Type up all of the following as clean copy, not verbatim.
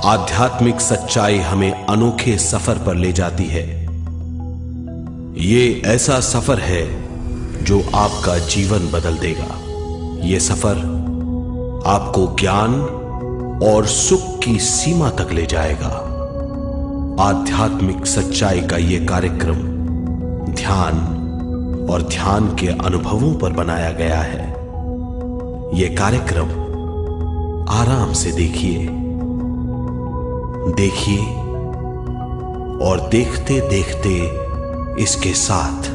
आध्यात्मिक सच्चाई हमें अनोखे सफर पर ले जाती है। ये ऐसा सफर है जो आपका जीवन बदल देगा। ये सफर आपको ज्ञान और सुख की सीमा तक ले जाएगा। आध्यात्मिक सच्चाई का ये कार्यक्रम ध्यान और ध्यान के अनुभवों पर बनाया गया है। ये कार्यक्रम आराम से देखिए और देखते देखते इसके साथ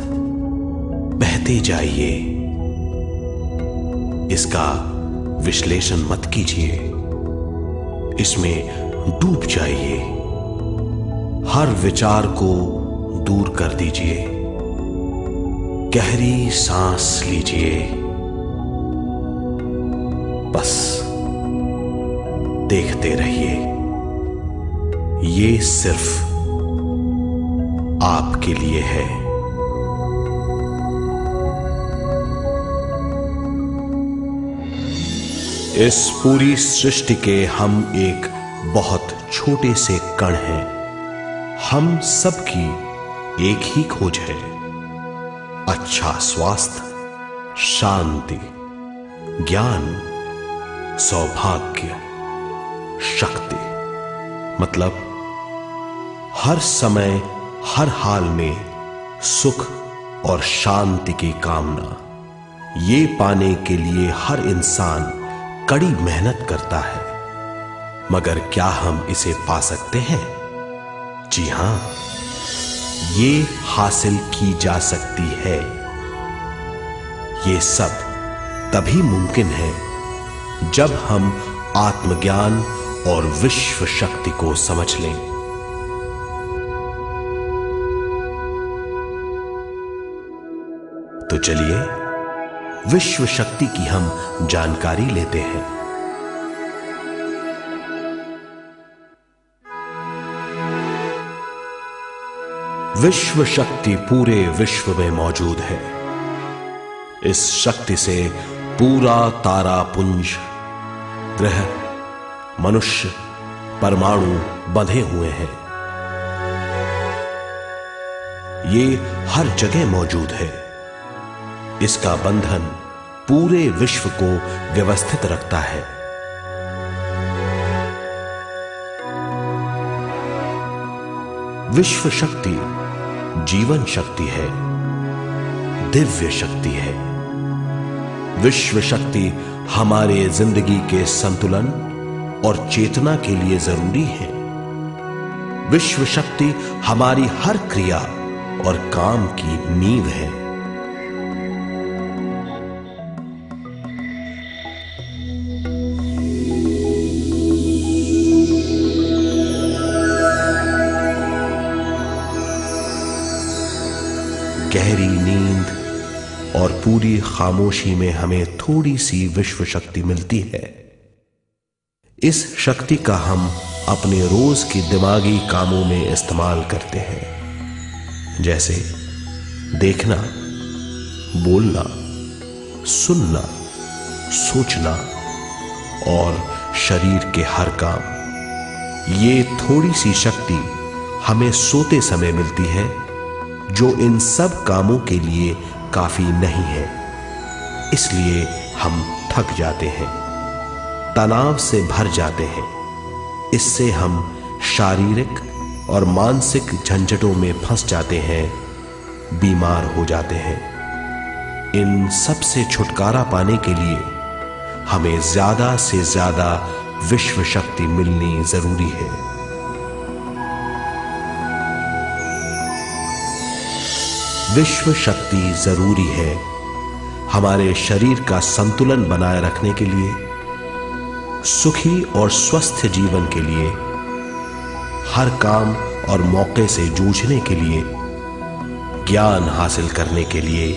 बहते जाइए। इसका विश्लेषण मत कीजिए, इसमें डूब जाइए। हर विचार को दूर कर दीजिए। गहरी सांस लीजिए। बस देखते रहिए। ये सिर्फ आपके लिए है। इस पूरी सृष्टि के हम एक बहुत छोटे से कण हैं। हम सबकी एक ही खोज है, अच्छा स्वास्थ्य, शांति, ज्ञान, सौभाग्य, शक्ति। मतलब हर समय हर हाल में सुख और शांति की कामना। ये पाने के लिए हर इंसान कड़ी मेहनत करता है, मगर क्या हम इसे पा सकते हैं? जी हां, ये हासिल की जा सकती है। ये सब तभी मुमकिन है जब हम आत्मज्ञान और विश्व शक्ति को समझ लें। तो चलिए विश्व शक्ति की हम जानकारी लेते हैं। विश्व शक्ति पूरे विश्व में मौजूद है। इस शक्ति से पूरा तारापुंज, ग्रह, मनुष्य, परमाणु बंधे हुए हैं। ये हर जगह मौजूद है। इसका बंधन पूरे विश्व को व्यवस्थित रखता है। विश्व शक्ति जीवन शक्ति है, दिव्य शक्ति है। विश्व शक्ति हमारे जिंदगी के संतुलन और चेतना के लिए जरूरी है। विश्व शक्ति हमारी हर क्रिया और काम की नींव है। गहरी नींद और पूरी खामोशी में हमें थोड़ी सी विश्व शक्ति मिलती है। इस शक्ति का हम अपने रोज के दिमागी कामों में इस्तेमाल करते हैं, जैसे देखना, बोलना, सुनना, सोचना और शरीर के हर काम। ये थोड़ी सी शक्ति हमें सोते समय मिलती है, जो इन सब कामों के लिए काफी नहीं है। इसलिए हम थक जाते हैं, तनाव से भर जाते हैं। इससे हम शारीरिक और मानसिक झंझटों में फंस जाते हैं, बीमार हो जाते हैं। इन सब से छुटकारा पाने के लिए हमें ज्यादा से ज्यादा विश्व शक्ति मिलनी जरूरी है। विश्व शक्ति जरूरी है हमारे शरीर का संतुलन बनाए रखने के लिए, सुखी और स्वस्थ जीवन के लिए, हर काम और मौके से जूझने के लिए, ज्ञान हासिल करने के लिए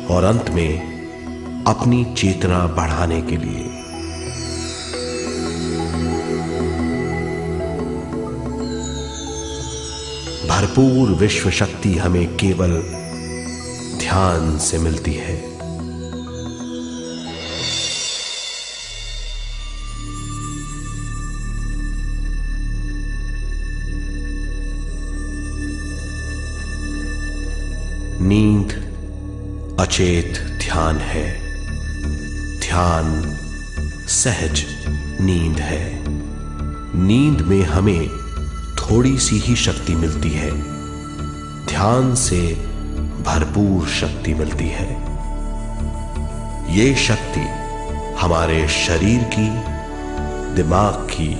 और अंत में अपनी चेतना बढ़ाने के लिए। भरपूर विश्व शक्ति हमें केवल ध्यान से मिलती है। नींद अचेत ध्यान है, ध्यान सहज नींद है। नींद में हमें थोड़ी सी ही शक्ति मिलती है, ध्यान से भरपूर शक्ति मिलती है। ये शक्ति हमारे शरीर की, दिमाग की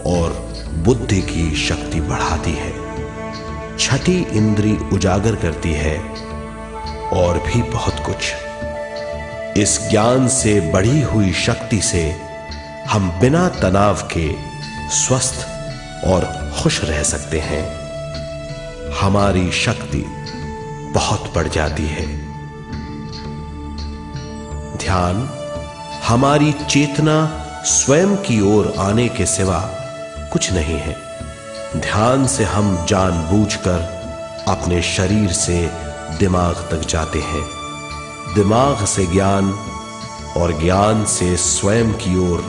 और बुद्धि की शक्ति बढ़ाती है, छठी इंद्री उजागर करती है और भी बहुत कुछ। इस ज्ञान से बढ़ी हुई शक्ति से हम बिना तनाव के स्वस्थ और खुश रह सकते हैं। हमारी शक्ति बहुत बढ़ जाती है। ध्यान हमारी चेतना स्वयं की ओर आने के सिवा कुछ नहीं है। ध्यान से हम जानबूझकर अपने शरीर से दिमाग तक जाते हैं, दिमाग से ज्ञान और ज्ञान से स्वयं की ओर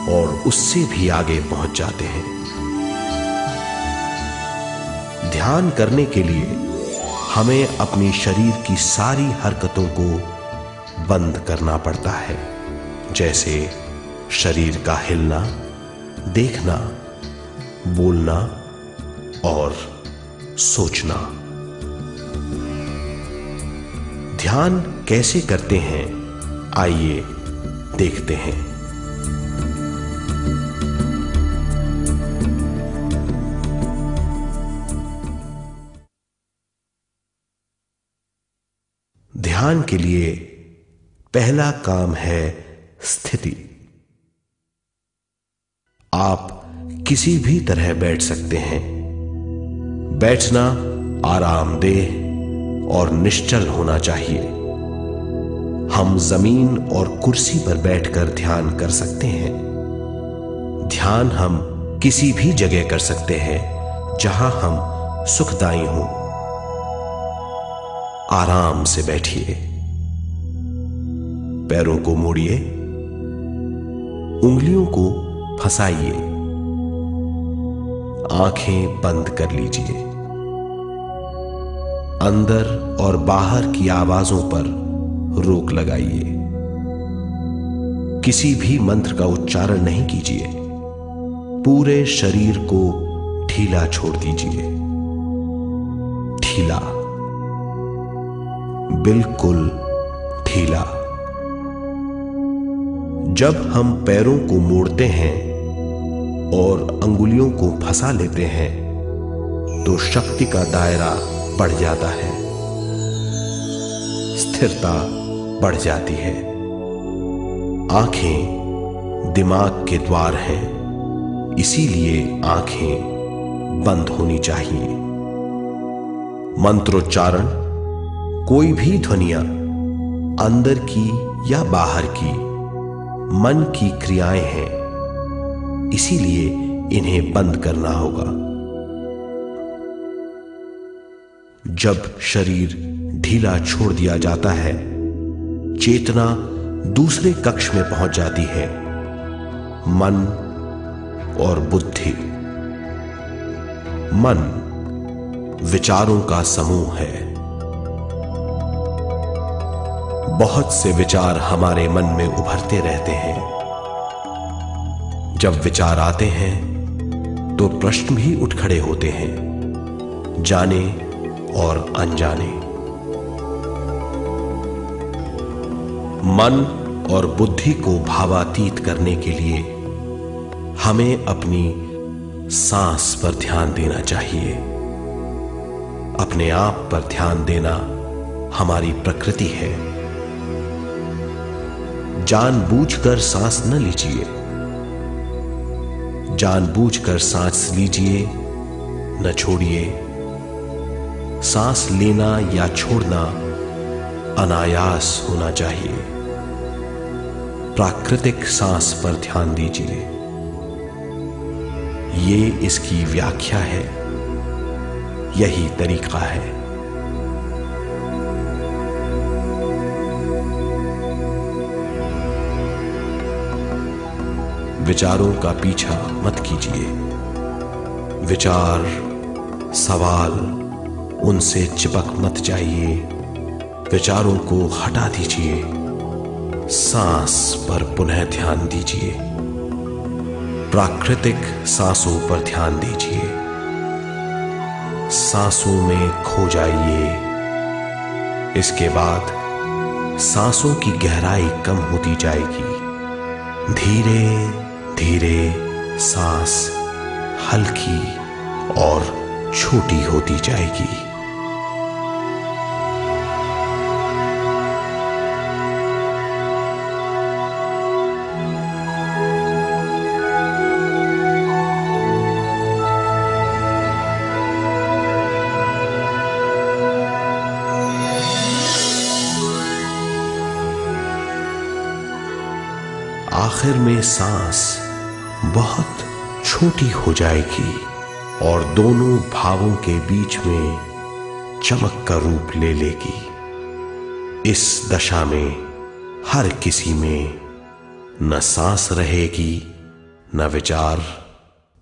और उससे भी आगे पहुंच जाते हैं। ध्यान करने के लिए हमें अपनी शरीर की सारी हरकतों को बंद करना पड़ता है, जैसे शरीर का हिलना, देखना, बोलना और सोचना। ध्यान कैसे करते हैं, आइए देखते हैं। ध्यान के लिए पहला काम है स्थिति। आप किसी भी तरह बैठ सकते हैं। बैठना आरामदेह और निश्चल होना चाहिए। हम जमीन और कुर्सी पर बैठकर ध्यान कर सकते हैं। ध्यान हम किसी भी जगह कर सकते हैं जहां हम सुखदायी हों। आराम से बैठिए, पैरों को मोड़िए, उंगलियों को फंसाइए, आंखें बंद कर लीजिए। अंदर और बाहर की आवाजों पर रोक लगाइए। किसी भी मंत्र का उच्चारण नहीं कीजिए। पूरे शरीर को ढीला छोड़ दीजिए। ढीला, बिल्कुल ढीला। जब हम पैरों को मोड़ते हैं और अंगुलियों को फंसा लेते हैं तो शक्ति का दायरा बढ़ जाता है, स्थिरता बढ़ जाती है। आंखें दिमाग के द्वार हैं, इसीलिए आंखें बंद होनी चाहिए। मंत्रोच्चारण, कोई भी ध्वनियां अंदर की या बाहर की मन की क्रियाएं हैं, इसीलिए इन्हें बंद करना होगा। जब शरीर ढीला छोड़ दिया जाता है, चेतना दूसरे कक्ष में पहुंच जाती है। मन और बुद्धि। मन विचारों का समूह है। बहुत से विचार हमारे मन में उभरते रहते हैं। जब विचार आते हैं तो प्रश्न भी उठ खड़े होते हैं, जाने और अनजाने। मन और बुद्धि को भावातीत करने के लिए हमें अपनी सांस पर ध्यान देना चाहिए। अपने आप पर ध्यान देना हमारी प्रकृति है। जानबूझकर सांस न लीजिए। जानबूझकर सांस लीजिए, न छोड़िए। सांस लेना या छोड़ना अनायास होना चाहिए। प्राकृतिक सांस पर ध्यान दीजिए। ये इसकी व्याख्या है, यही तरीका है। विचारों का पीछा मत कीजिए। विचार, सवाल उनसे चिपक मत जाइए, विचारों को हटा दीजिए, सांस पर पुनः ध्यान दीजिए, प्राकृतिक सांसों पर ध्यान दीजिए, सांसों में खो जाइए। इसके बाद सांसों की गहराई कम होती जाएगी, धीरे धीरे सांस हल्की और छोटी होती जाएगी। आखिर में सांस बहुत छोटी हो जाएगी और दोनों भावों के बीच में चमक का रूप ले लेगी। इस दशा में हर किसी में न सांस रहेगी न विचार,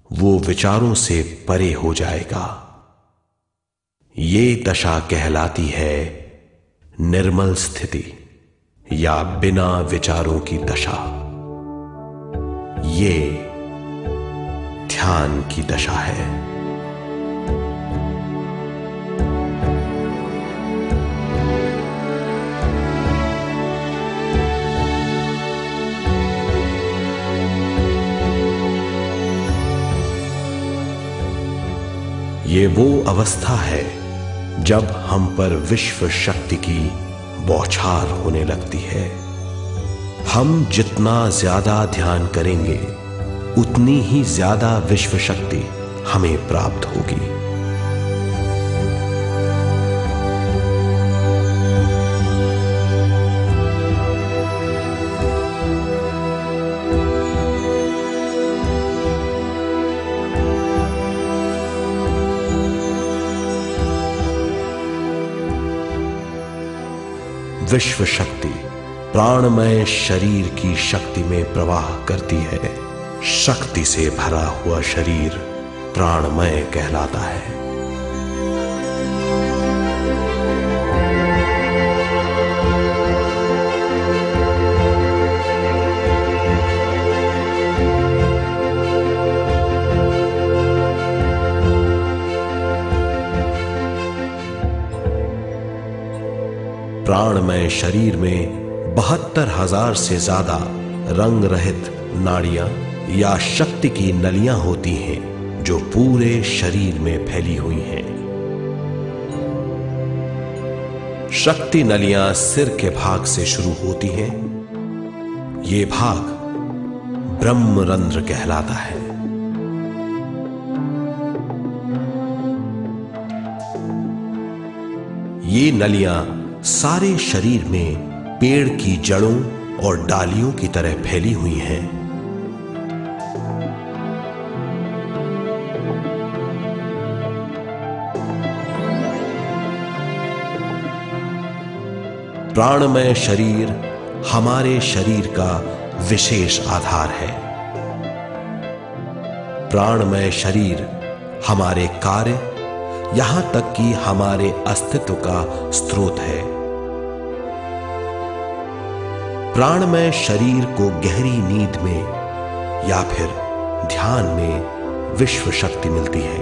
वो विचारों से परे हो जाएगा। ये दशा कहलाती है निर्मल स्थिति या बिना विचारों की दशा। ये ध्यान की दशा है। ये वो अवस्था है जब हम पर विश्व शक्ति की बौछार होने लगती है। हम जितना ज्यादा ध्यान करेंगे उतनी ही ज्यादा विश्व शक्ति हमें प्राप्त होगी। विश्व शक्ति प्राणमय शरीर की शक्ति में प्रवाह करती है। शक्ति से भरा हुआ शरीर प्राणमय कहलाता है। प्राणमय शरीर में 72,000 से ज्यादा रंग रहित नाड़ियां या शक्ति की नलियां होती हैं जो पूरे शरीर में फैली हुई हैं। शक्ति नलियां सिर के भाग से शुरू होती हैं। ये भाग ब्रह्मरंध्र कहलाता है। ये नलियां सारे शरीर में पेड़ की जड़ों और डालियों की तरह फैली हुई हैं। प्राणमय शरीर हमारे शरीर का विशेष आधार है। प्राणमय शरीर हमारे कार्य, यहां तक कि हमारे अस्तित्व का स्रोत है। प्राणमय शरीर को गहरी नींद में या फिर ध्यान में विश्व शक्ति मिलती है।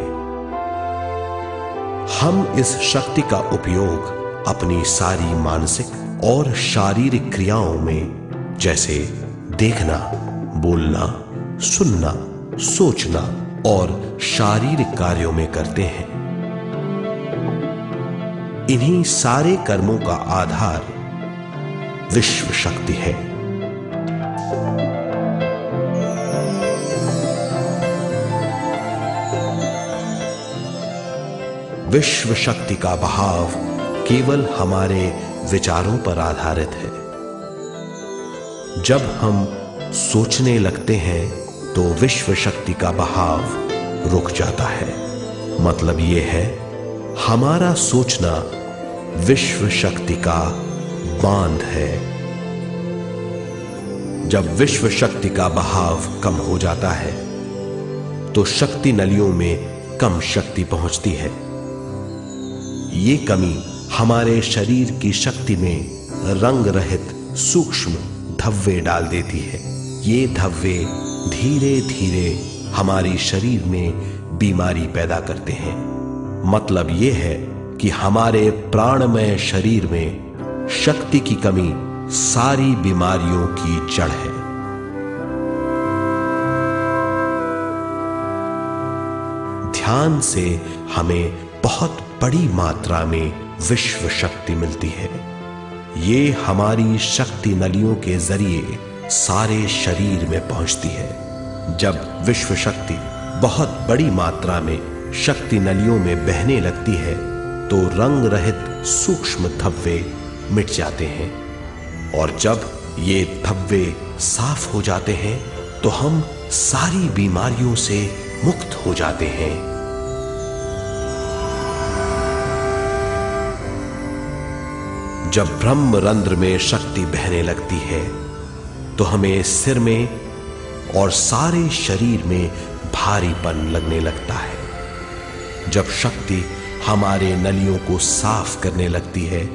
हम इस शक्ति का उपयोग अपनी सारी मानसिक और शारीरिक क्रियाओं में, जैसे देखना, बोलना, सुनना, सोचना और शारीरिक कार्यों में करते हैं। इन्हीं सारे कर्मों का आधार विश्व शक्ति है। विश्व शक्ति का बहाव केवल हमारे विचारों पर आधारित है। जब हम सोचने लगते हैं तो विश्व शक्ति का बहाव रुक जाता है। मतलब यह है, हमारा सोचना विश्व शक्ति का बांध है। जब विश्व शक्ति का बहाव कम हो जाता है तो शक्ति नलियों में कम शक्ति पहुंचती है। ये कमी हमारे शरीर की शक्ति में रंग रहित सूक्ष्म धब्बे डाल देती है। ये धब्बे धीरे धीरे हमारी शरीर में बीमारी पैदा करते हैं। मतलब यह है कि हमारे प्राणमय शरीर में शक्ति की कमी सारी बीमारियों की जड़ है। ध्यान से हमें बहुत बड़ी मात्रा में विश्व शक्ति मिलती है। ये हमारी शक्ति नलियों के जरिए सारे शरीर में पहुंचती है। जब विश्व शक्ति बहुत बड़ी मात्रा में शक्ति नलियों में बहने लगती है तो रंग रहित सूक्ष्म धब्बे मिट जाते हैं, और जब ये धब्बे साफ हो जाते हैं तो हम सारी बीमारियों से मुक्त हो जाते हैं। जब ब्रह्म रंध्र में शक्ति बहने लगती है तो हमें सिर में और सारे शरीर में भारीपन लगने लगता है। जब शक्ति हमारे नलियों को साफ करने लगती है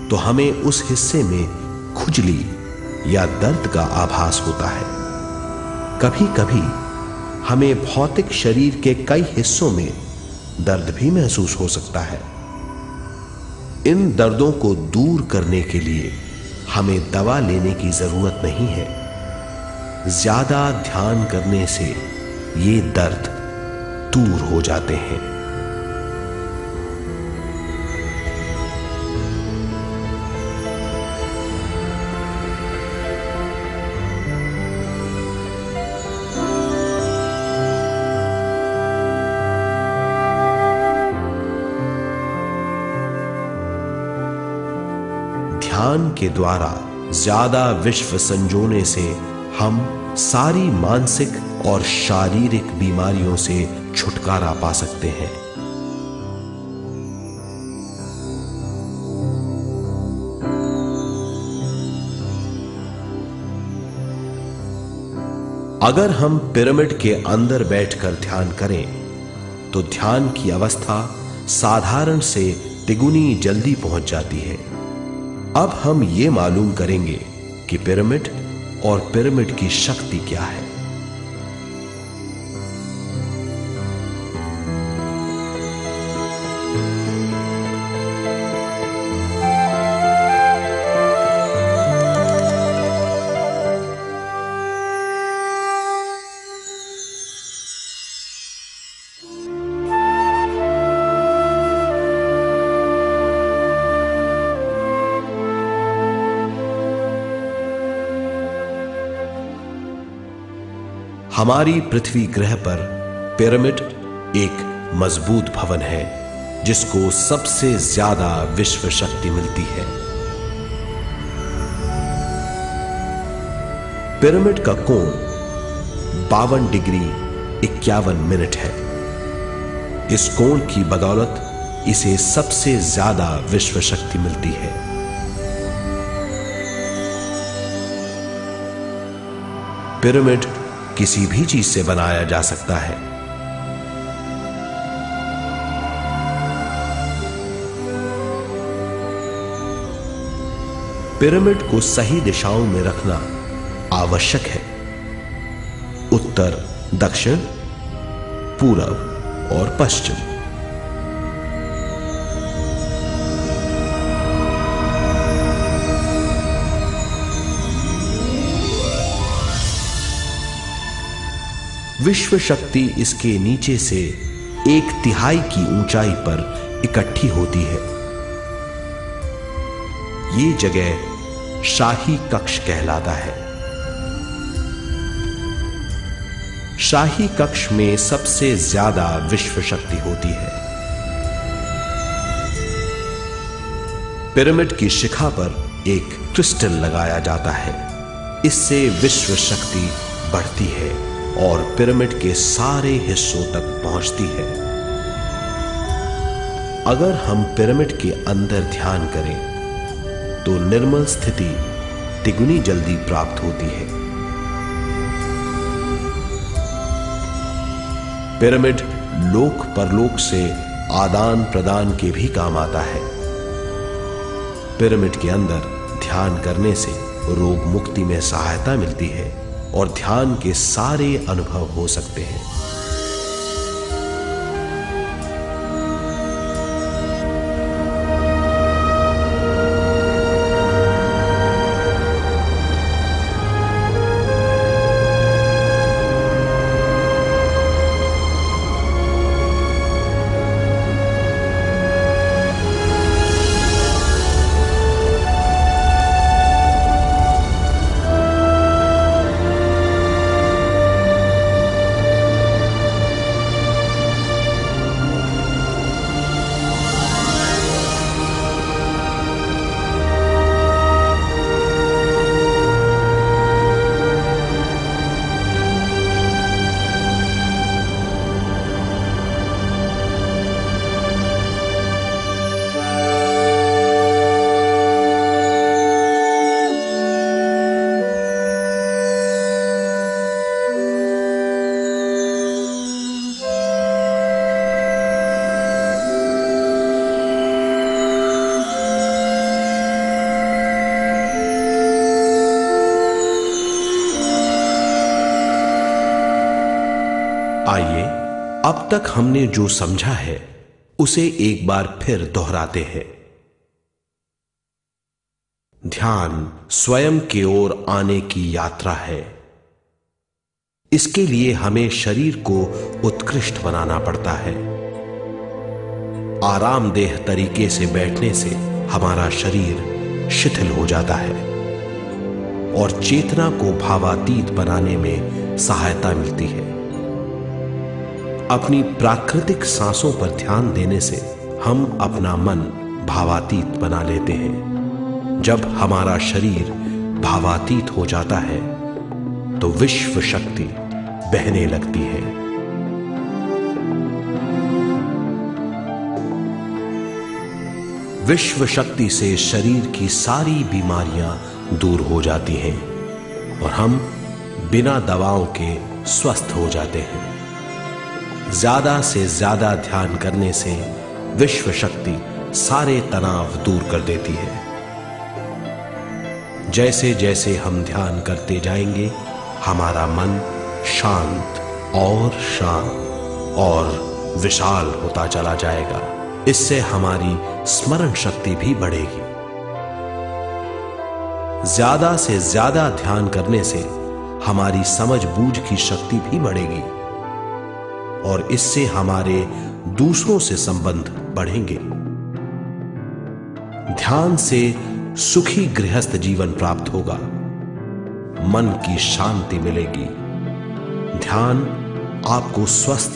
तो हमें उस हिस्से में खुजली या दर्द का आभास होता है। कभी कभी हमें भौतिक शरीर के कई हिस्सों में दर्द भी महसूस हो सकता है। इन दर्दों को दूर करने के लिए हमें दवा लेने की जरूरत नहीं है। ज्यादा ध्यान करने से ये दर्द दूर हो जाते हैं। ध्यान के द्वारा ज्यादा विश्व संजोने से हम सारी मानसिक और शारीरिक बीमारियों से छुटकारा पा सकते हैं। अगर हम पिरामिड के अंदर बैठकर ध्यान करें तो ध्यान की अवस्था साधारण से तिगुनी जल्दी पहुंच जाती है। अब हम ये मालूम करेंगे कि पिरामिड और पिरामिड की शक्ति क्या है। हमारी पृथ्वी ग्रह पर पिरामिड एक मजबूत भवन है जिसको सबसे ज्यादा विश्व शक्ति मिलती है। पिरामिड का कोण 52 डिग्री 51 मिनट है। इस कोण की बदौलत इसे सबसे ज्यादा विश्व शक्ति मिलती है। पिरामिड किसी भी चीज से बनाया जा सकता है। पिरामिड को सही दिशाओं में रखना आवश्यक है। उत्तर, दक्षिण, पूरब और पश्चिम। विश्व शक्ति इसके नीचे से 1/3 की ऊंचाई पर इकट्ठी होती है। ये जगह शाही कक्ष कहलाता है। शाही कक्ष में सबसे ज्यादा विश्व शक्ति होती है। पिरामिड की शिखा पर एक क्रिस्टल लगाया जाता है। इससे विश्व शक्ति बढ़ती है और पिरामिड के सारे हिस्सों तक पहुंचती है। अगर हम पिरामिड के अंदर ध्यान करें तो निर्मल स्थिति तिगुनी जल्दी प्राप्त होती है। पिरामिड लोक परलोक से आदान प्रदान के भी काम आता है। पिरामिड के अंदर ध्यान करने से रोग मुक्ति में सहायता मिलती है और ध्यान के सारे अनुभव हो सकते हैं। आइए अब तक हमने जो समझा है उसे एक बार फिर दोहराते हैं। ध्यान स्वयं की ओर आने की यात्रा है। इसके लिए हमें शरीर को उत्कृष्ट बनाना पड़ता है। आरामदेह तरीके से बैठने से हमारा शरीर शिथिल हो जाता है और चेतना को भावातीत बनाने में सहायता मिलती है। अपनी प्राकृतिक सांसों पर ध्यान देने से हम अपना मन भावातीत बना लेते हैं। जब हमारा शरीर भावातीत हो जाता है तो विश्व शक्ति बहने लगती है। विश्व शक्ति से शरीर की सारी बीमारियां दूर हो जाती हैं और हम बिना दवाओं के स्वस्थ हो जाते हैं। ज्यादा से ज्यादा ध्यान करने से विश्व शक्ति सारे तनाव दूर कर देती है। जैसे जैसे हम ध्यान करते जाएंगे हमारा मन शांत और विशाल होता चला जाएगा। इससे हमारी स्मरण शक्ति भी बढ़ेगी। ज्यादा से ज्यादा ध्यान करने से हमारी समझ बूझ की शक्ति भी बढ़ेगी और इससे हमारे दूसरों से संबंध बढ़ेंगे। ध्यान से सुखी गृहस्थ जीवन प्राप्त होगा, मन की शांति मिलेगी। ध्यान आपको स्वस्थ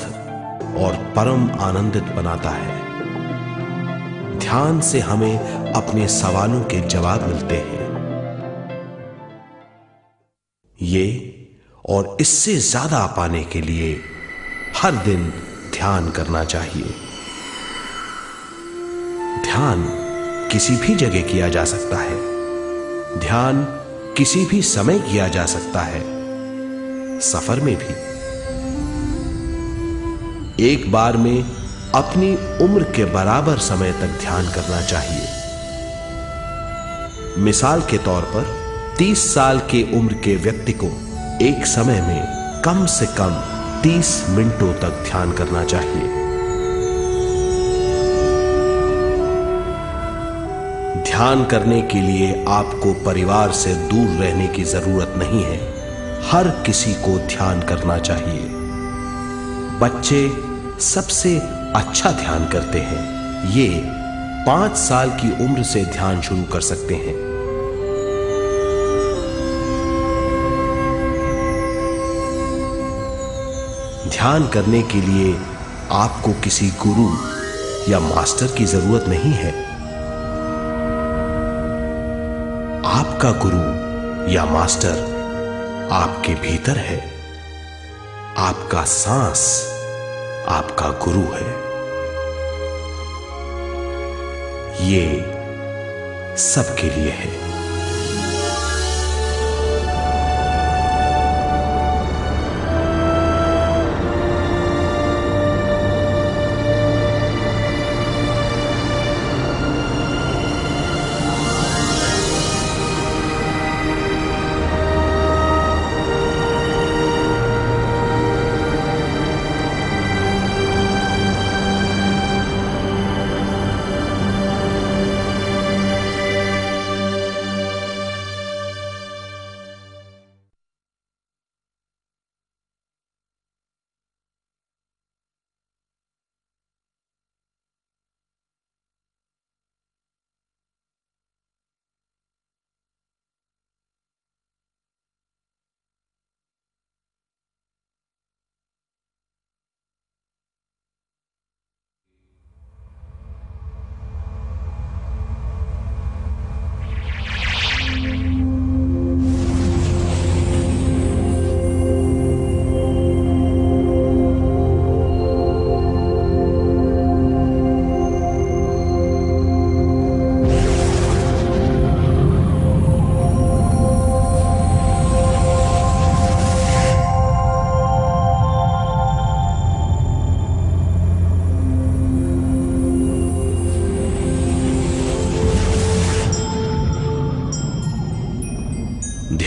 और परम आनंदित बनाता है। ध्यान से हमें अपने सवालों के जवाब मिलते हैं। ये और इससे ज्यादा पाने के लिए हर दिन ध्यान करना चाहिए। ध्यान किसी भी जगह किया जा सकता है। ध्यान किसी भी समय किया जा सकता है, सफर में भी। एक बार में अपनी उम्र के बराबर समय तक ध्यान करना चाहिए। मिसाल के तौर पर 30 साल की उम्र के व्यक्ति को एक समय में कम से कम 30 मिनटों तक ध्यान करना चाहिए। ध्यान करने के लिए आपको परिवार से दूर रहने की जरूरत नहीं है। हर किसी को ध्यान करना चाहिए। बच्चे सबसे अच्छा ध्यान करते हैं। ये 5 साल की उम्र से ध्यान शुरू कर सकते हैं। ध्यान करने के लिए आपको किसी गुरु या मास्टर की जरूरत नहीं है। आपका गुरु या मास्टर आपके भीतर है। आपका सांस आपका गुरु है। ये सबके लिए है।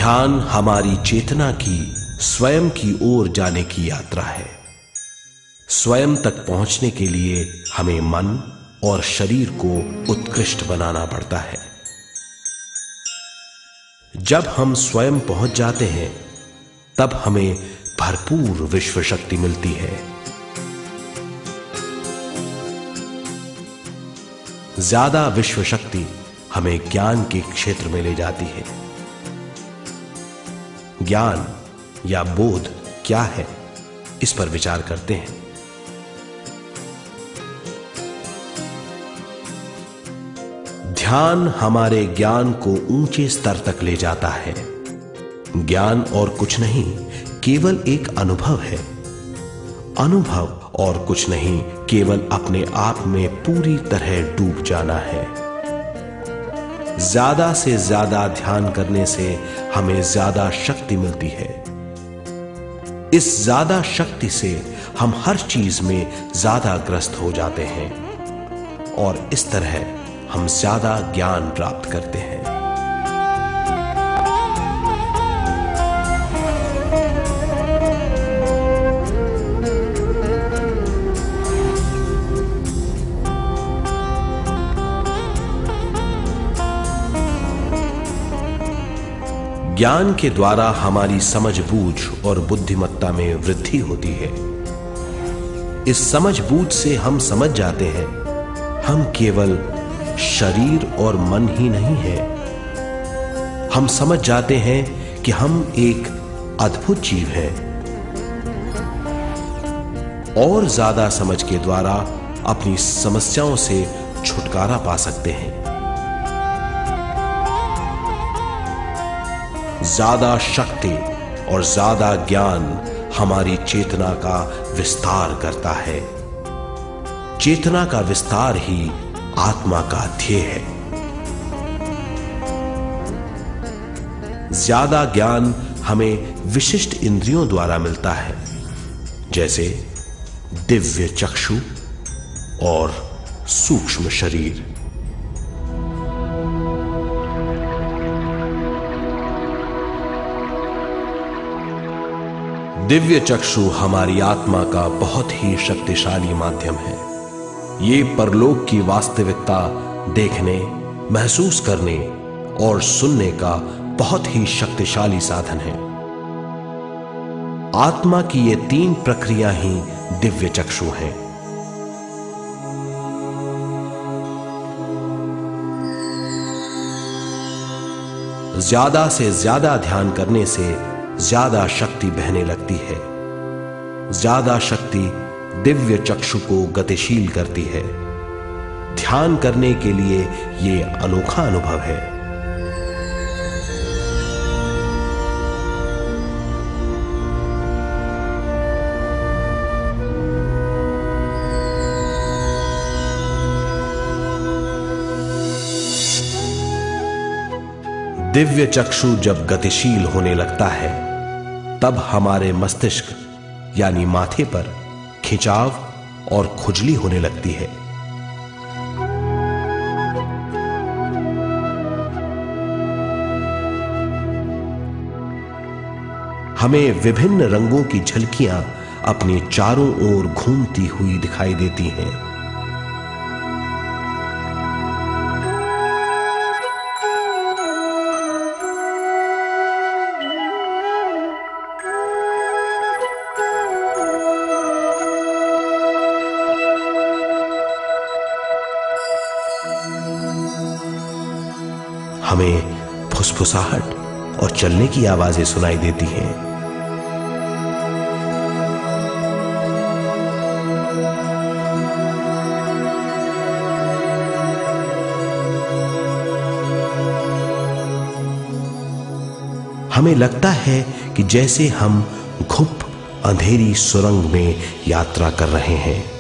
ध्यान हमारी चेतना की स्वयं की ओर जाने की यात्रा है। स्वयं तक पहुंचने के लिए हमें मन और शरीर को उत्कृष्ट बनाना पड़ता है। जब हम स्वयं पहुंच जाते हैं तब हमें भरपूर विश्व शक्ति मिलती है। ज्यादा विश्व शक्ति हमें ज्ञान के क्षेत्र में ले जाती है। ज्ञान या बोध क्या है, इस पर विचार करते हैं। ध्यान हमारे ज्ञान को ऊंचे स्तर तक ले जाता है। ज्ञान और कुछ नहीं, केवल एक अनुभव है। अनुभव और कुछ नहीं, केवल अपने आप में पूरी तरह डूब जाना है। ज्यादा से ज्यादा ध्यान करने से हमें ज्यादा शक्ति मिलती है। इस ज्यादा शक्ति से हम हर चीज में ज्यादा ग्रस्त हो जाते हैं और इस तरह हम ज्यादा ज्ञान प्राप्त करते हैं। ज्ञान के द्वारा हमारी समझबूझ और बुद्धिमत्ता में वृद्धि होती है। इस समझबूझ से हम समझ जाते हैं हम केवल शरीर और मन ही नहीं है। हम समझ जाते हैं कि हम एक अद्भुत जीव हैं। और ज्यादा समझ के द्वारा अपनी समस्याओं से छुटकारा पा सकते हैं। ज्यादा शक्ति और ज्यादा ज्ञान हमारी चेतना का विस्तार करता है। चेतना का विस्तार ही आत्मा का ध्येय है। ज्यादा ज्ञान हमें विशिष्ट इंद्रियों द्वारा मिलता है, जैसे दिव्य चक्षु और सूक्ष्म शरीर। दिव्य चक्षु हमारी आत्मा का बहुत ही शक्तिशाली माध्यम है। ये परलोक की वास्तविकता देखने, महसूस करने और सुनने का बहुत ही शक्तिशाली साधन है। आत्मा की ये तीन प्रक्रिया ही दिव्य चक्षु हैं। ज्यादा से ज्यादा ध्यान करने से ज्यादा शक्ति बहने लगती है। ज्यादा शक्ति दिव्य चक्षु को गतिशील करती है। ध्यान करने के लिए यह अनोखा अनुभव है। दिव्य चक्षु जब गतिशील होने लगता है तब हमारे मस्तिष्क यानी माथे पर खिंचाव और खुजली होने लगती है। हमें विभिन्न रंगों की झलकियां अपने चारों ओर घूमती हुई दिखाई देती हैं। हमें फुसफुसाहट और चलने की आवाजें सुनाई देती हैं। हमें लगता है कि जैसे हम घुप अंधेरी सुरंग में यात्रा कर रहे हैं।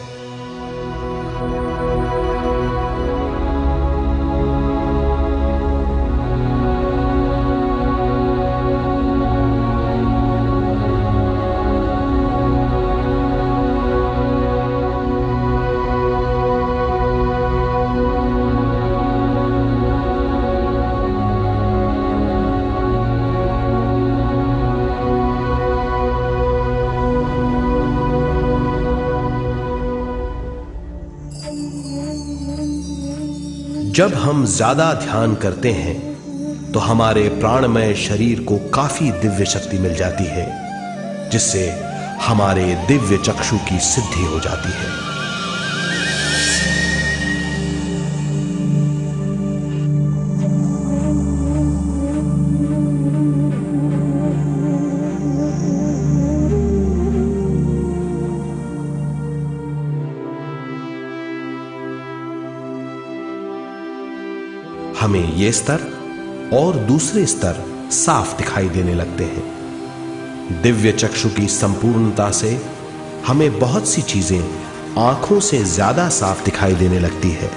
जब हम ज्यादा ध्यान करते हैं तो हमारे प्राणमय शरीर को काफी दिव्य शक्ति मिल जाती है, जिससे हमारे दिव्य चक्षु की सिद्धि हो जाती है। हमें ये स्तर और दूसरे स्तर साफ दिखाई देने लगते हैं। दिव्य चक्षु की संपूर्णता से हमें बहुत सी चीजें आंखों से ज्यादा साफ दिखाई देने लगती है।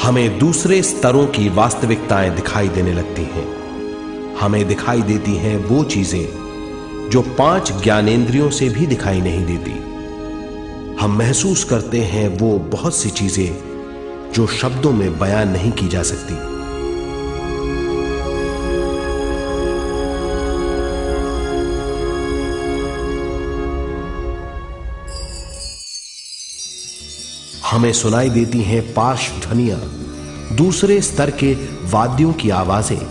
हमें दूसरे स्तरों की वास्तविकताएं दिखाई देने लगती हैं। हमें दिखाई देती हैं वो चीजें जो 5 ज्ञानेंद्रियों से भी दिखाई नहीं देती। हम महसूस करते हैं वो बहुत सी चीजें जो शब्दों में बयान नहीं की जा सकती। हमें सुनाई देती हैं पार्श्व ध्वनियां, दूसरे स्तर के वाद्यों की आवाजें।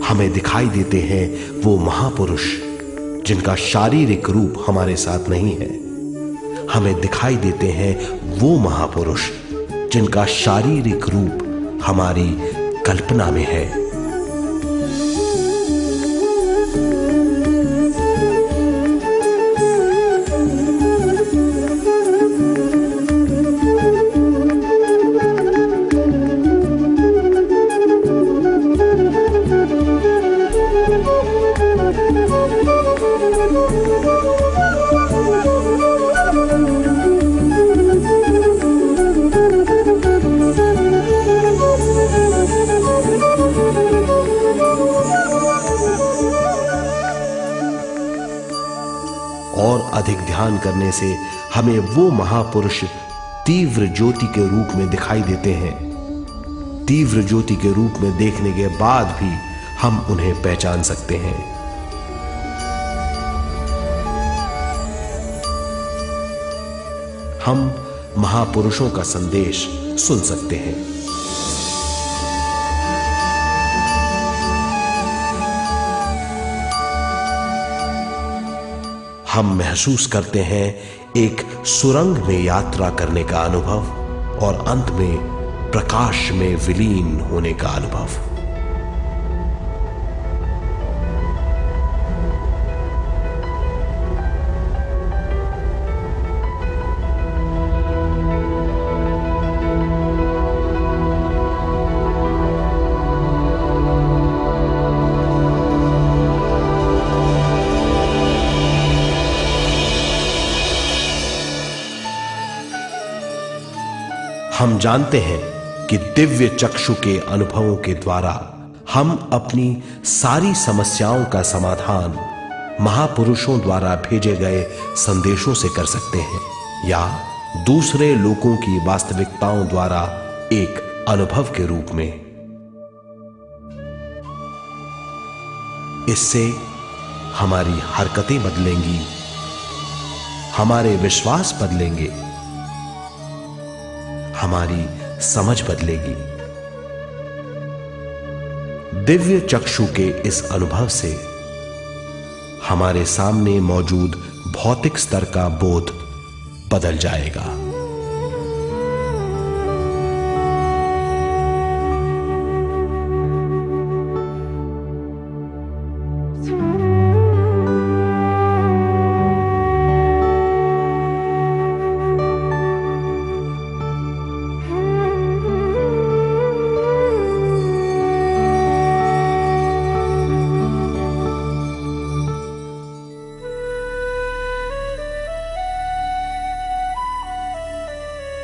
हमें दिखाई देते हैं वो महापुरुष जिनका शारीरिक रूप हमारे साथ नहीं है। हमें दिखाई देते हैं वो महापुरुष जिनका शारीरिक रूप हमारी कल्पना में है। और अधिक ध्यान करने से हमें वो महापुरुष तीव्र ज्योति के रूप में दिखाई देते हैं। तीव्र ज्योति के रूप में देखने के बाद भी हम उन्हें पहचान सकते हैं। हम महापुरुषों का संदेश सुन सकते हैं। हम महसूस करते हैं एक सुरंग में यात्रा करने का अनुभव और अंत में प्रकाश में विलीन होने का अनुभव। हम जानते हैं कि दिव्य चक्षु के अनुभवों के द्वारा हम अपनी सारी समस्याओं का समाधान महापुरुषों द्वारा भेजे गए संदेशों से कर सकते हैं, या दूसरे लोगों की वास्तविकताओं द्वारा एक अनुभव के रूप में। इससे हमारी हरकतें बदलेंगी, हमारे विश्वास बदलेंगे, हमारी समझ बदलेगी। दिव्य चक्षु के इस अनुभव से हमारे सामने मौजूद भौतिक स्तर का बोध बदल जाएगा।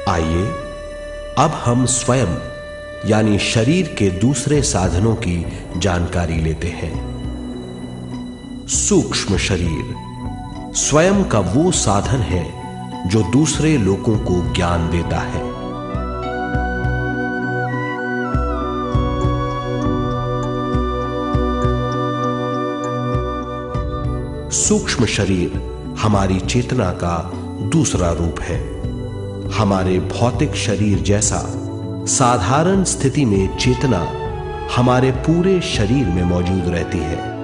आइए अब हम स्वयं यानी शरीर के दूसरे साधनों की जानकारी लेते हैं। सूक्ष्म शरीर स्वयं का वो साधन है जो दूसरे लोगों को ज्ञान देता है। सूक्ष्म शरीर हमारी चेतना का दूसरा रूप है। हमारे भौतिक शरीर जैसा साधारण स्थिति में चेतना हमारे पूरे शरीर में मौजूद रहती है।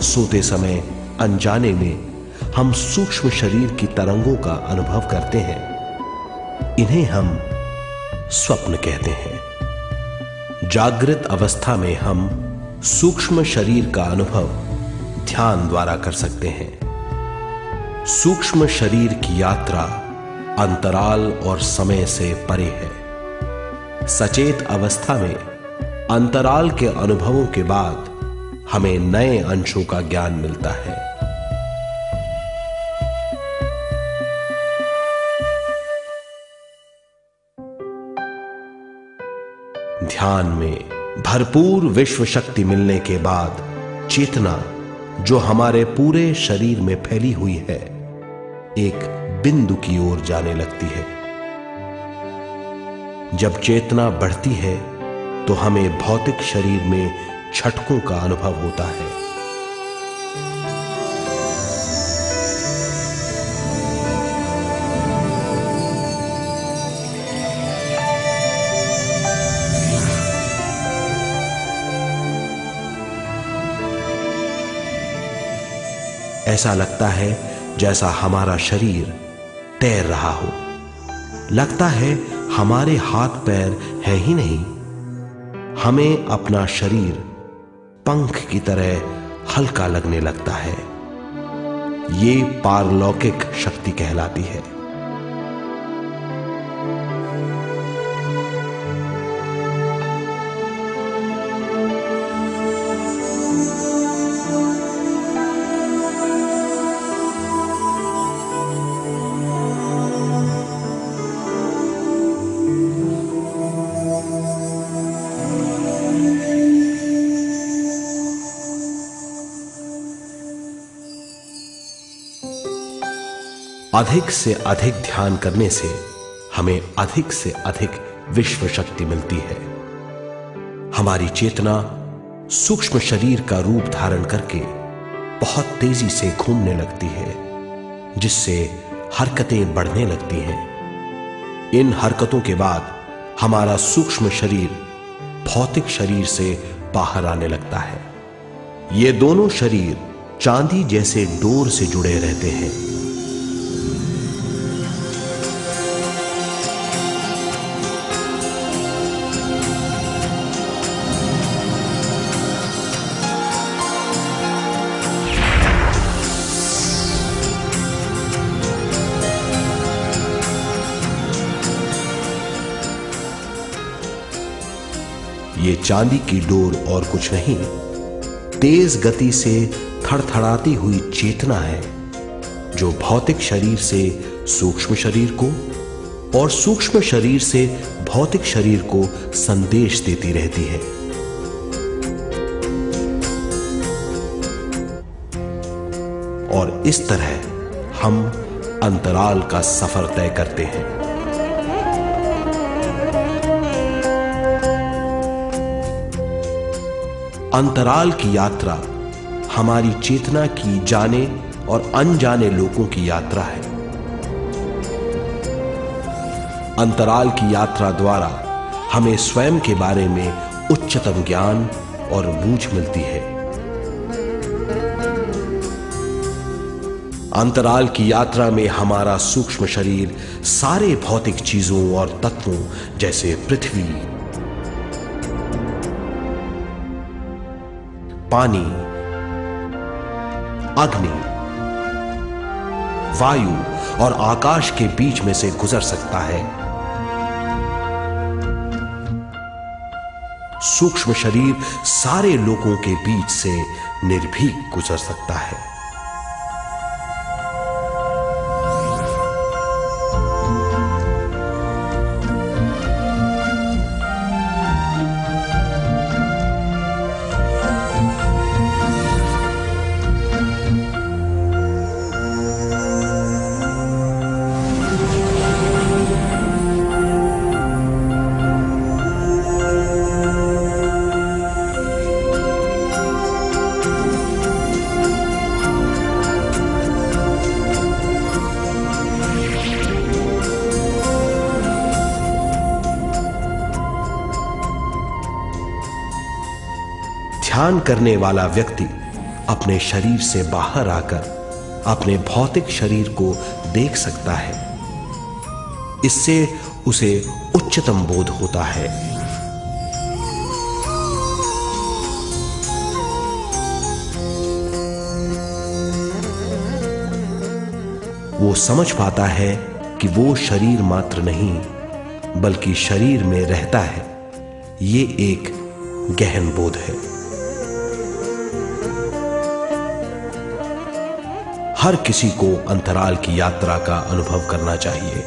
सोते समय अनजाने में हम सूक्ष्म शरीर की तरंगों का अनुभव करते हैं। इन्हें हम स्वप्न कहते हैं। जागृत अवस्था में हम सूक्ष्म शरीर का अनुभव ध्यान द्वारा कर सकते हैं। सूक्ष्म शरीर की यात्रा अंतराल और समय से परे है। सचेत अवस्था में अंतराल के अनुभवों के बाद हमें नए अंशों का ज्ञान मिलता है। ध्यान में भरपूर विश्व शक्ति मिलने के बाद चेतना जो हमारे पूरे शरीर में फैली हुई है, एक बिंदु की ओर जाने लगती है। जब चेतना बढ़ती है तो हमें भौतिक शरीर में झटकों का अनुभव होता है। ऐसा लगता है जैसा हमारा शरीर तैर रहा हो। लगता है हमारे हाथ पैर हैं ही नहीं। हमें अपना शरीर पंख की तरह हल्का लगने लगता है। ये पारलौकिक शक्ति कहलाती है। अधिक से अधिक ध्यान करने से हमें अधिक से अधिक विश्व शक्ति मिलती है। हमारी चेतना सूक्ष्म शरीर का रूप धारण करके बहुत तेजी से घूमने लगती है, जिससे हरकतें बढ़ने लगती हैं। इन हरकतों के बाद हमारा सूक्ष्म शरीर भौतिक शरीर से बाहर आने लगता है। ये दोनों शरीर चांदी जैसे डोर से जुड़े रहते हैं। ये चांदी की डोर और कुछ नहीं, तेज गति से थड़थड़ाती हुई चेतना है, जो भौतिक शरीर से सूक्ष्म शरीर को और सूक्ष्म शरीर से भौतिक शरीर को संदेश देती रहती है। और इस तरह हम अंतराल का सफर तय करते हैं। अंतराल की यात्रा हमारी चेतना की जाने और अनजाने लोगों की यात्रा है। अंतराल की यात्रा द्वारा हमें स्वयं के बारे में उच्चतम ज्ञान और बूझ मिलती है। अंतराल की यात्रा में हमारा सूक्ष्म शरीर सारे भौतिक चीजों और तत्वों जैसे पृथ्वी, पानी, अग्नि, वायु और आकाश के बीच में से गुजर सकता है। सूक्ष्म शरीर सारे लोगों के बीच से निर्भीक गुजर सकता है। ध्यान करने वाला व्यक्ति अपने शरीर से बाहर आकर अपने भौतिक शरीर को देख सकता है। इससे उसे उच्चतम बोध होता है। वो समझ पाता है कि वो शरीर मात्र नहीं बल्कि शरीर में रहता है। ये एक गहन बोध है। हर किसी को अंतराल की यात्रा का अनुभव करना चाहिए।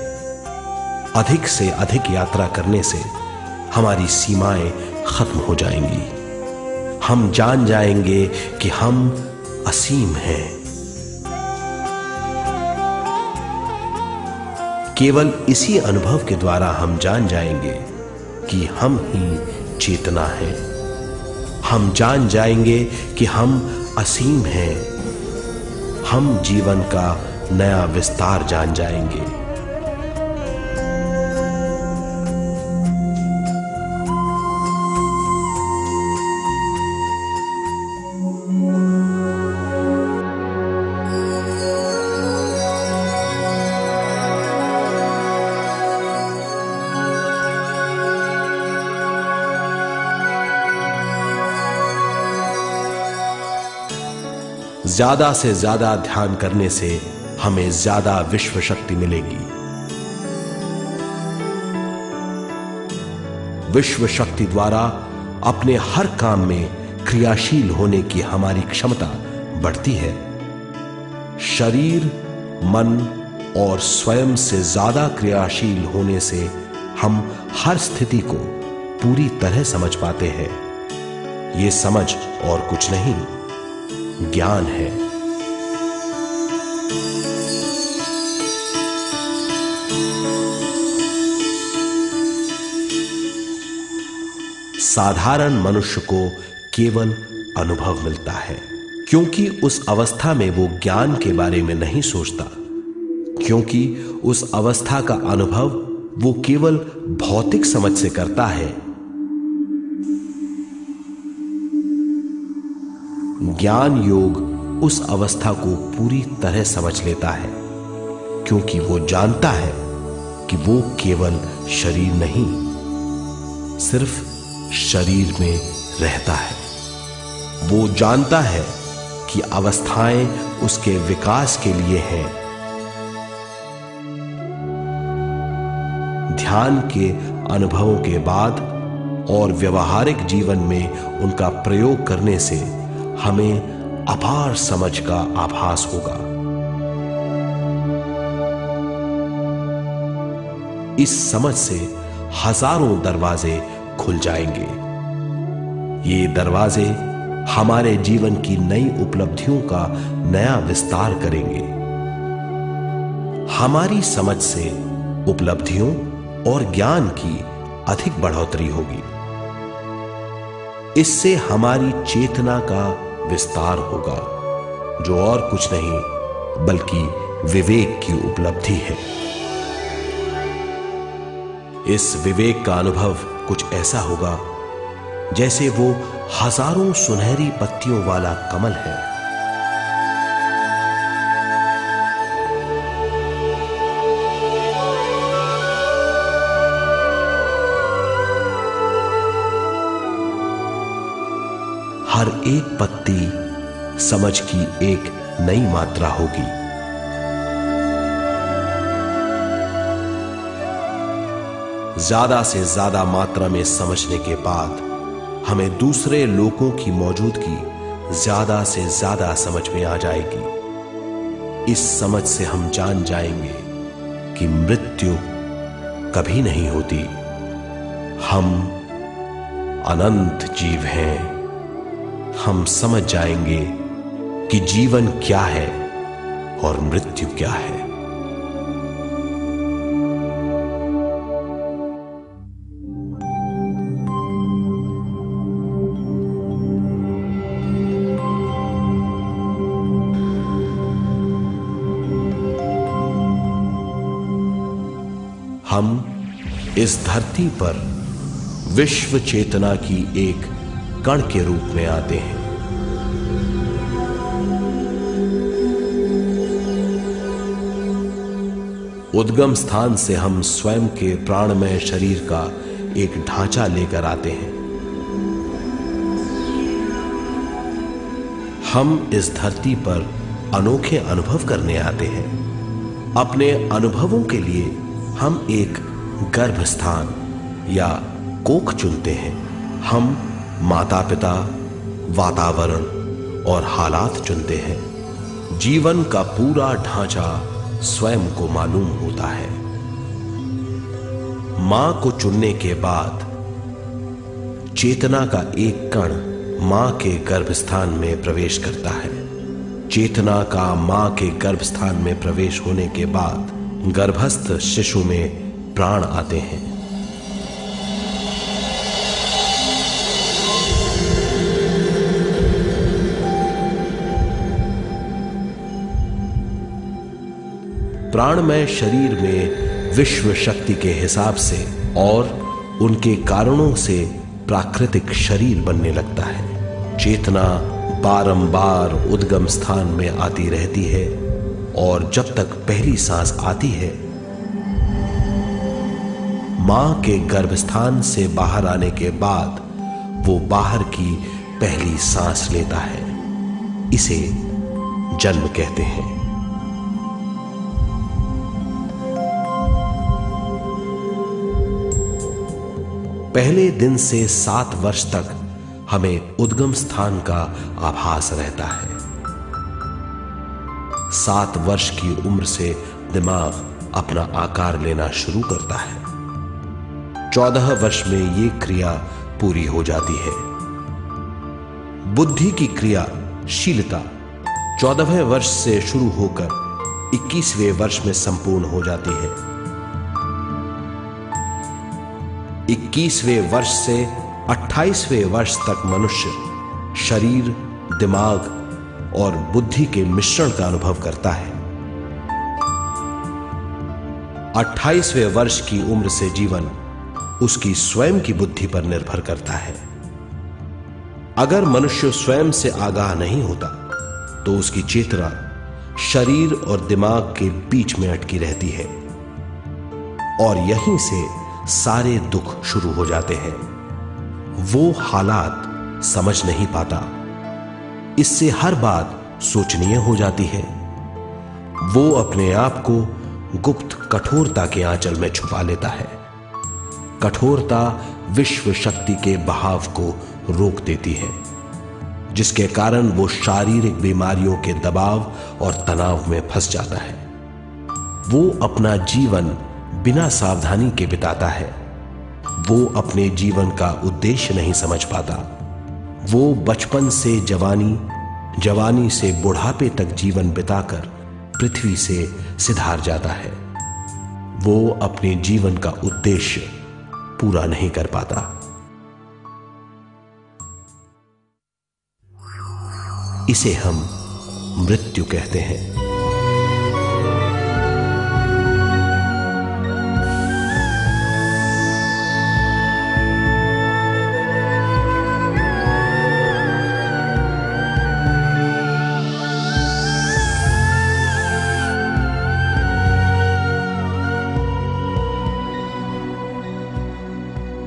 अधिक से अधिक यात्रा करने से हमारी सीमाएं खत्म हो जाएंगी। हम जान जाएंगे कि हम असीम हैं। केवल इसी अनुभव के द्वारा हम जान जाएंगे कि हम ही चेतना है। हम जान जाएंगे कि हम असीम हैं। हम जीवन का नया विस्तार जान जाएंगे। ज्यादा से ज्यादा ध्यान करने से हमें ज्यादा विश्व शक्ति मिलेगी। विश्व शक्ति द्वारा अपने हर काम में क्रियाशील होने की हमारी क्षमता बढ़ती है। शरीर, मन और स्वयं से ज्यादा क्रियाशील होने से हम हर स्थिति को पूरी तरह समझ पाते हैं। ये समझ और कुछ नहीं, ज्ञान है। साधारण मनुष्य को केवल अनुभव मिलता है, क्योंकि उस अवस्था में वो ज्ञान के बारे में नहीं सोचता, क्योंकि उस अवस्था का अनुभव वो केवल भौतिक समझ से करता है। ज्ञान योग उस अवस्था को पूरी तरह समझ लेता है, क्योंकि वो जानता है कि वो केवल शरीर नहीं, सिर्फ शरीर में रहता है। वो जानता है कि अवस्थाएं उसके विकास के लिए हैं। ध्यान के अनुभवों के बाद और व्यवहारिक जीवन में उनका प्रयोग करने से हमें अपार समझ का आभास होगा। इस समझ से हजारों दरवाजे खुल जाएंगे। ये दरवाजे हमारे जीवन की नई उपलब्धियों का नया विस्तार करेंगे। हमारी समझ से उपलब्धियों और ज्ञान की अधिक बढ़ोतरी होगी। इससे हमारी चेतना का विस्तार होगा, जो और कुछ नहीं बल्कि विवेक की उपलब्धि है। इस विवेक का अनुभव कुछ ऐसा होगा जैसे वो हजारों सुनहरी पत्तियों वाला कमल है। हर एक पत्ती समझ की एक नई मात्रा होगी। ज्यादा से ज्यादा मात्रा में समझने के बाद हमें दूसरे लोगों की मौजूदगी ज्यादा से ज्यादा समझ में आ जाएगी। इस समझ से हम जान जाएंगे कि मृत्यु कभी नहीं होती। हम अनंत जीव हैं। हम समझ जाएंगे कि जीवन क्या है और मृत्यु क्या है। हम इस धरती पर विश्व चेतना की एक कण के रूप में आते हैं। उद्गम स्थान से हम स्वयं के प्राणमय शरीर का एक ढांचा लेकर आते हैं। हम इस धरती पर अनोखे अनुभव करने आते हैं। अपने अनुभवों के लिए हम एक गर्भ स्थान या कोख चुनते हैं। हम माता पिता, वातावरण और हालात चुनते हैं। जीवन का पूरा ढांचा स्वयं को मालूम होता है। मां को चुनने के बाद चेतना का एक कण मां के गर्भस्थान में प्रवेश करता है। चेतना का मां के गर्भस्थान में प्रवेश होने के बाद गर्भस्थ शिशु में प्राण आते हैं। प्राणमय शरीर में विश्व शक्ति के हिसाब से और उनके कारणों से प्राकृतिक शरीर बनने लगता है। चेतना बारंबार उद्गम स्थान में आती रहती है और जब तक पहली सांस आती है, मां के गर्भस्थान से बाहर आने के बाद वो बाहर की पहली सांस लेता है। इसे जन्म कहते हैं। पहले दिन से 7 वर्ष तक हमें उद्गम स्थान का आभास रहता है। 7 वर्ष की उम्र से दिमाग अपना आकार लेना शुरू करता है। 14 वर्ष में यह क्रिया पूरी हो जाती है। बुद्धि की क्रियाशीलता 14वें वर्ष से शुरू होकर 21वें वर्ष में संपूर्ण हो जाती है। 21वें वर्ष से 28वें वर्ष तक मनुष्य शरीर, दिमाग और बुद्धि के मिश्रण का अनुभव करता है। 28वें वर्ष की उम्र से जीवन उसकी स्वयं की बुद्धि पर निर्भर करता है। अगर मनुष्य स्वयं से आगाह नहीं होता तो उसकी चेतना शरीर और दिमाग के बीच में अटकी रहती है और यहीं से सारे दुख शुरू हो जाते हैं। वो हालात समझ नहीं पाता, इससे हर बात सोचनीय हो जाती है। वो अपने आप को गुप्त कठोरता के आंचल में छुपा लेता है। कठोरता विश्व शक्ति के बहाव को रोक देती है, जिसके कारण वो शारीरिक बीमारियों के दबाव और तनाव में फंस जाता है। वो अपना जीवन बिना सावधानी के बिताता है। वो अपने जीवन का उद्देश्य नहीं समझ पाता। वो बचपन से जवानी, जवानी से बुढ़ापे तक जीवन बिताकर पृथ्वी से सिधार जाता है। वो अपने जीवन का उद्देश्य पूरा नहीं कर पाता। इसे हम मृत्यु कहते हैं।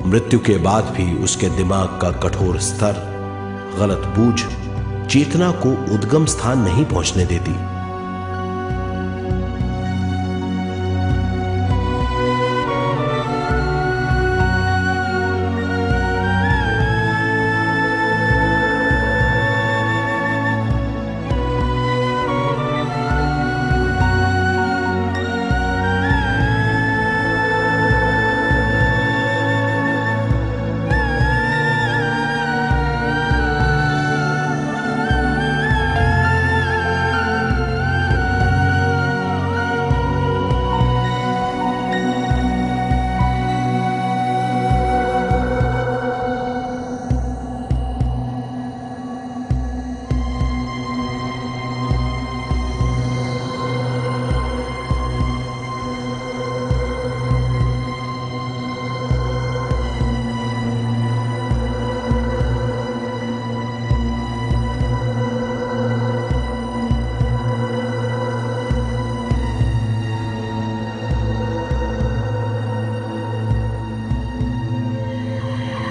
मृत्यु के बाद भी उसके दिमाग का कठोर स्तर, गलत बूझ चेतना को उद्गम स्थान नहीं पहुंचने देती।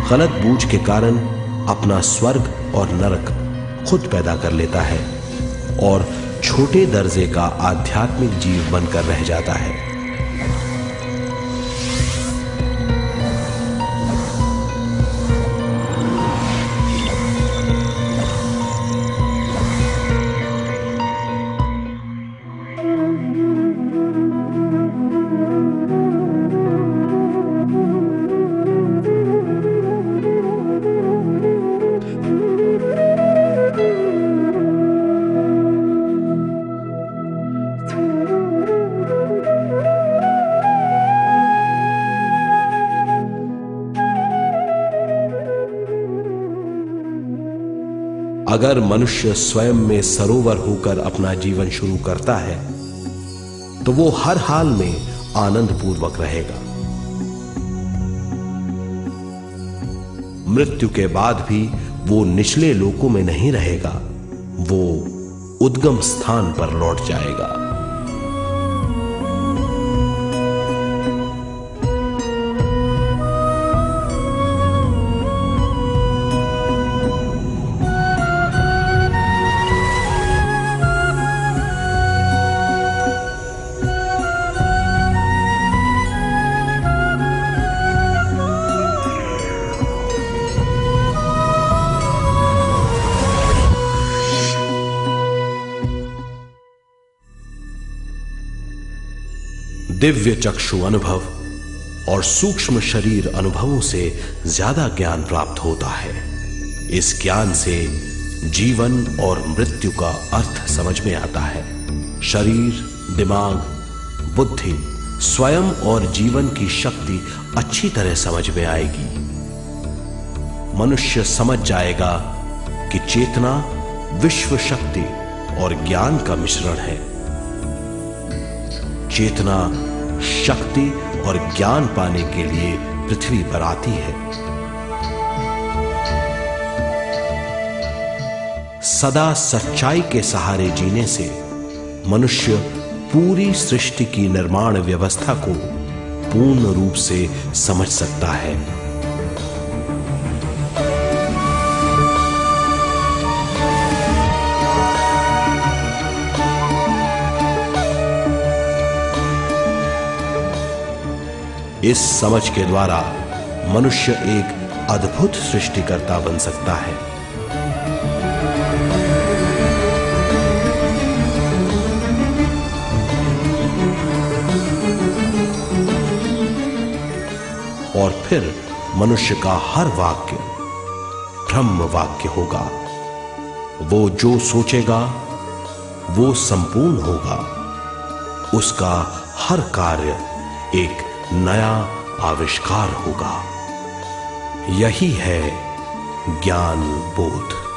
गलत बूझ के कारण अपना स्वर्ग और नरक खुद पैदा कर लेता है और छोटे दर्जे का आध्यात्मिक जीव बनकर रह जाता है। अगर मनुष्य स्वयं में सरोवर होकर अपना जीवन शुरू करता है तो वो हर हाल में आनंद पूर्वक रहेगा। मृत्यु के बाद भी वो निचले लोकों में नहीं रहेगा, वो उद्गम स्थान पर लौट जाएगा। दिव्य चक्षु अनुभव और सूक्ष्म शरीर अनुभवों से ज्यादा ज्ञान प्राप्त होता है। इस ज्ञान से जीवन और मृत्यु का अर्थ समझ में आता है। शरीर, दिमाग, बुद्धि, स्वयं और जीवन की शक्ति अच्छी तरह समझ में आएगी। मनुष्य समझ जाएगा कि चेतना विश्व शक्ति और ज्ञान का मिश्रण है। चेतना शक्ति और ज्ञान पाने के लिए पृथ्वी पर आती है। सदा सच्चाई के सहारे जीने से मनुष्य पूरी सृष्टि की निर्माण व्यवस्था को पूर्ण रूप से समझ सकता है। इस समझ के द्वारा मनुष्य एक अद्भुत सृष्टिकर्ता बन सकता है। और फिर मनुष्य का हर वाक्य ब्रह्म वाक्य होगा। वो जो सोचेगा वो संपूर्ण होगा। उसका हर कार्य एक नया आविष्कार होगा। यही है ज्ञान बोध।